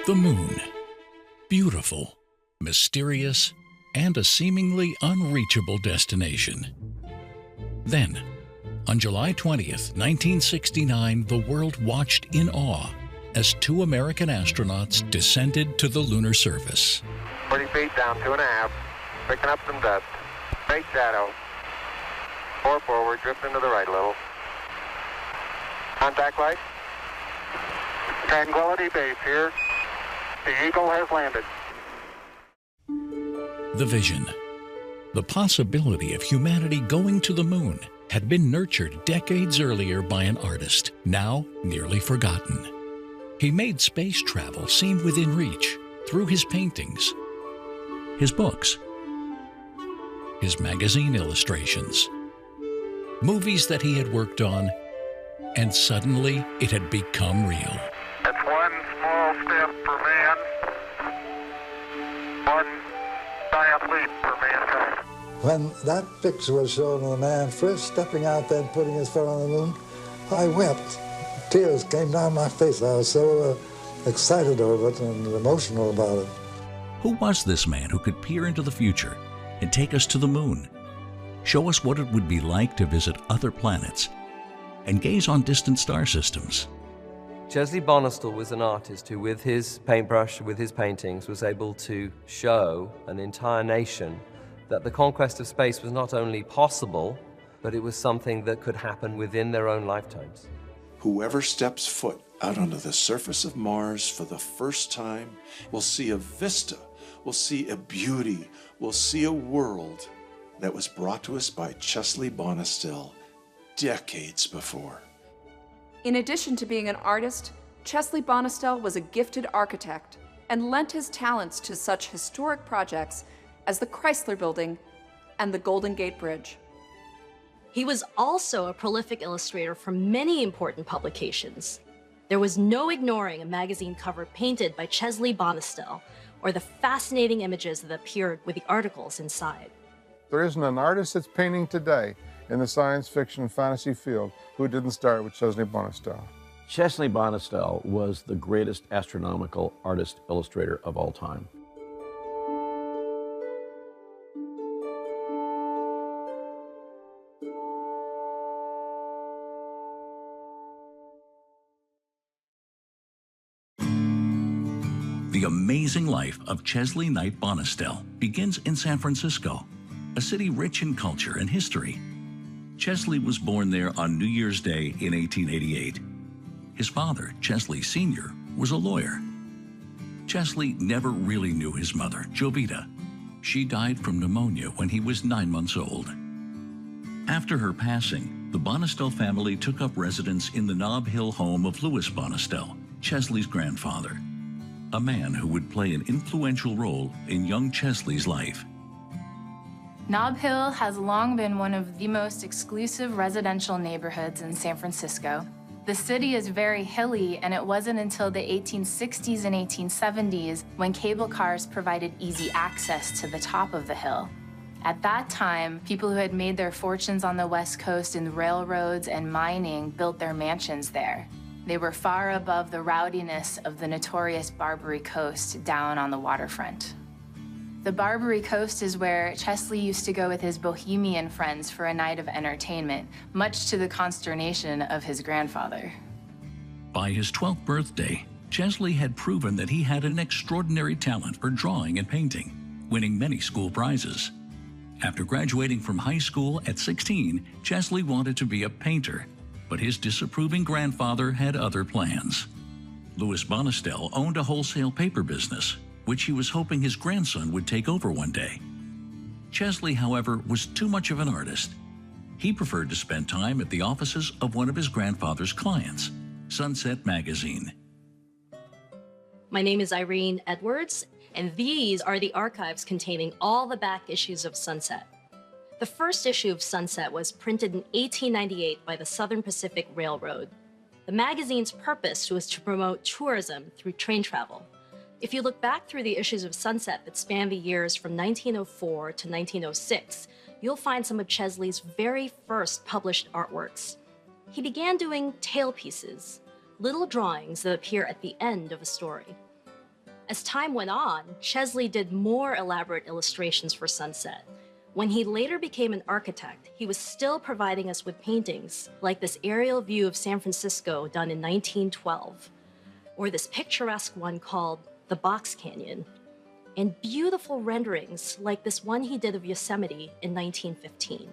The moon. Beautiful, mysterious, and a seemingly unreachable destination. Then, on July 20th, 1969, the world watched in awe as two American astronauts descended to the lunar surface. 40 feet down, 2.5. Picking up some dust. Straight shadow. 4 forward, drifting to the right a little. Contact light. Tranquility Base here. The Eagle has landed. The vision, the possibility of humanity going to the moon, had been nurtured decades earlier by an artist, now nearly forgotten. He made space travel seem within reach through his paintings, his books, his magazine illustrations, movies that he had worked on, and suddenly it had become real. That's one small step for man, one giant leap for mankind. When that picture was shown of the man first stepping out there and putting his foot on the moon, I wept. Tears came down my face. I was so excited over it and emotional about it. Who was this man who could peer into the future and take us to the moon, show us what it would be like to visit other planets, and gaze on distant star systems? Chesley Bonestell was an artist who, with his paintbrush, with his paintings, was able to show an entire nation that the conquest of space was not only possible, but it was something that could happen within their own lifetimes. Whoever steps foot out onto the surface of Mars for the first time will see a vista, will see a beauty, will see a world that was brought to us by Chesley Bonestell decades before. In addition to being an artist, Chesley Bonestell was a gifted architect and lent his talents to such historic projects as the Chrysler Building and the Golden Gate Bridge. He was also a prolific illustrator for many important publications. There was no ignoring a magazine cover painted by Chesley Bonestell or the fascinating images that appeared with the articles inside. There isn't an artist that's painting today in the science fiction and fantasy field who didn't start with Chesley Bonestell. Chesley Bonestell was the greatest astronomical artist illustrator of all time. The amazing life of Chesley Knight Bonestell begins in San Francisco, a city rich in culture and history. Chesley was born there on New Year's Day in 1888. His father, Chesley Sr., was a lawyer. Chesley never really knew his mother, Jovita. She died from pneumonia when he was 9 months old. After her passing, the Bonestell family took up residence in the Nob Hill home of Louis Bonestell, Chesley's grandfather, a man who would play an influential role in young Chesley's life. Nob Hill has long been one of the most exclusive residential neighborhoods in San Francisco. The city is very hilly, and it wasn't until the 1860s and 1870s when cable cars provided easy access to the top of the hill. At that time, people who had made their fortunes on the West Coast in railroads and mining built their mansions there. They were far above the rowdiness of the notorious Barbary Coast down on the waterfront. The Barbary Coast is where Chesley used to go with his bohemian friends for a night of entertainment, much to the consternation of his grandfather. By his 12th birthday, Chesley had proven that he had an extraordinary talent for drawing and painting, winning many school prizes. After graduating from high school at 16, Chesley wanted to be a painter, but his disapproving grandfather had other plans. Louis Bonestell owned a wholesale paper business, which he was hoping his grandson would take over one day. Chesley, however, was too much of an artist. He preferred to spend time at the offices of one of his grandfather's clients, Sunset Magazine. My name is Irene Edwards, and these are the archives containing all the back issues of Sunset. The first issue of Sunset was printed in 1898 by the Southern Pacific Railroad. The magazine's purpose was to promote tourism through train travel. If you look back through the issues of Sunset that span the years from 1904 to 1906, you'll find some of Chesley's very first published artworks. He began doing tailpieces, little drawings that appear at the end of a story. As time went on, Chesley did more elaborate illustrations for Sunset. When he later became an architect, he was still providing us with paintings like this aerial view of San Francisco done in 1912, or this picturesque one called The Box Canyon, and beautiful renderings like this one he did of Yosemite in 1915.